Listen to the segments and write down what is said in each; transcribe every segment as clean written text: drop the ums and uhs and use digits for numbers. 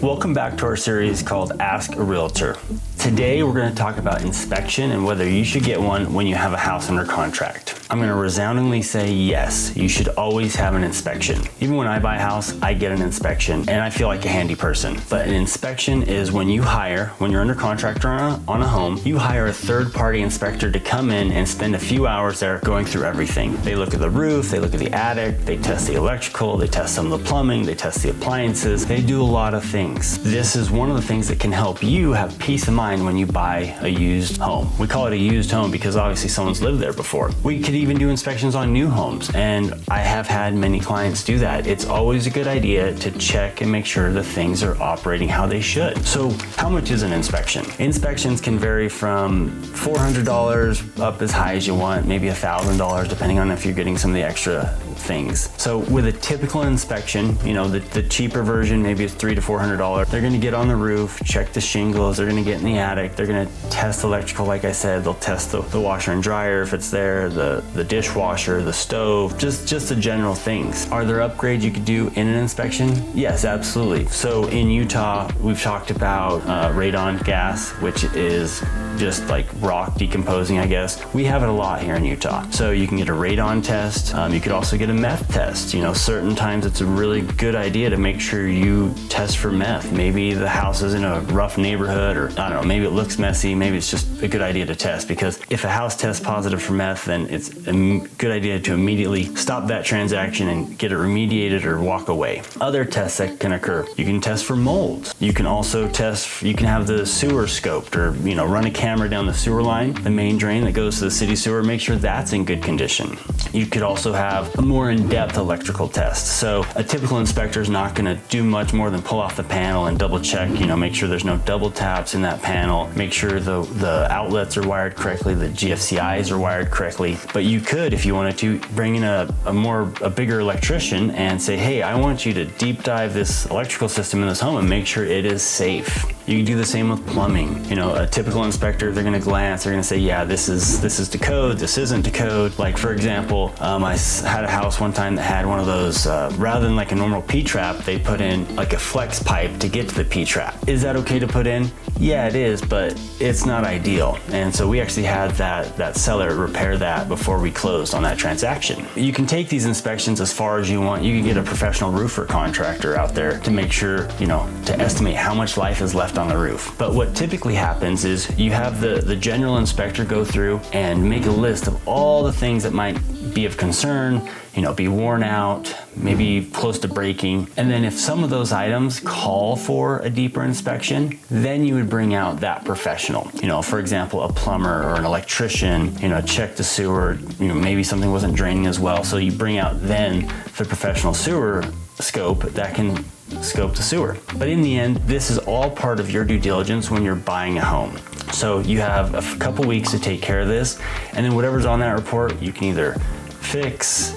Welcome back to our series called Ask a Realtor. Today we're going to talk about inspection and whether you should get one when you have a house under contract. I'm going to resoundingly say yes, you should always have an inspection. Even when I buy a house, I get an inspection and I feel like a handy person. But an inspection is when you're under contract on a home, you hire a third-party inspector to come in and spend a few hours there going through everything. They look at the roof, they look at the attic, they test the electrical, they test some of the plumbing, they test the appliances, they do a lot of things. This is one of the things that can help you have peace of mind when you buy a used home. We call it a used home because obviously someone's lived there before. We could even do inspections on new homes, and I have had many clients do that. It's always a good idea to check and make sure the things are operating how they should. So how much is an inspection? Inspections can vary from $400 up as high as you want, maybe $1,000 depending on if you're getting some of the extra things. So with a typical inspection, the cheaper version, maybe it's $300 to $400. They're gonna get on the roof, check the shingles, they're gonna get in the attic, they're gonna test electrical, like I said, they'll test the washer and dryer if it's there, the dishwasher, the stove, just the general things. Are there upgrades you could do in an inspection? Yes, absolutely. So in Utah, we've talked about radon gas, which is just like rock decomposing, I guess. We have it a lot here in Utah. So you can get a radon test. You could also get a meth test. Certain times it's a really good idea to make sure you test for meth. Maybe the house is in a rough neighborhood, or I don't know, maybe it looks messy. Maybe it's just a good idea to test, because if a house tests positive for meth, then it's a good idea to immediately stop that transaction and get it remediated or walk away. Other tests that can occur, you can test for mold. You can also you can have the sewer scoped, or run a camera down the sewer line, the main drain that goes to the city sewer, make sure that's in good condition. You could also have a more in-depth electrical test. So a typical inspector is not going to do much more than pull off the panel and double check, make sure there's no double taps in that panel, make sure the outlets are wired correctly, the GFCIs are wired correctly. But you could, if you wanted to, bring in a bigger electrician and say, hey, I want you to deep dive this electrical system in this home and make sure it is safe. You can do the same with plumbing. A typical inspector, they're gonna glance, they're gonna say, yeah, this is to code, this isn't to code. Like for example, I had a house one time that had one of those, rather than like a normal P-trap, they put in like a flex pipe to get to the P-trap. Is that okay to put in? Yeah, it is, but it's not ideal. And so we actually had that seller repair that before we closed on that transaction. You can take these inspections as far as you want. You can get a professional roofer contractor out there to make sure, to estimate how much life is left on the roof. But what typically happens is you have the general inspector go through and make a list of all the things that might be of concern, be worn out, maybe close to breaking. And then if some of those items call for a deeper inspection, then you would bring out that professional. For example, a plumber or an electrician, check the sewer, maybe something wasn't draining as well. So you bring out then the professional sewer scope that can scope the sewer. But in the end, this is all part of your due diligence when you're buying a home. So you have a couple weeks to take care of this, and then whatever's on that report, you can either fix,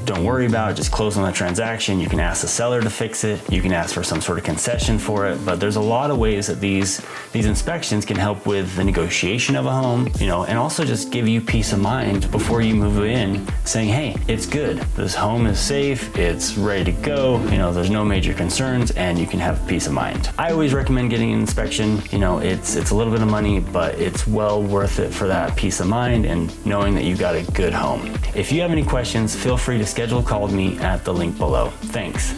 don't worry about it, just close on the transaction. You can ask the seller to fix it. You can ask for some sort of concession for it. But there's a lot of ways that these inspections can help with the negotiation of a home, and also just give you peace of mind before you move in, saying, hey, it's good. This home is safe. It's ready to go. There's no major concerns, and you can have peace of mind. I always recommend getting an inspection. It's a little bit of money, but it's well worth it for that peace of mind and knowing that you got a good home. If you have any questions, feel free to schedule a call with me at the link below. Thanks.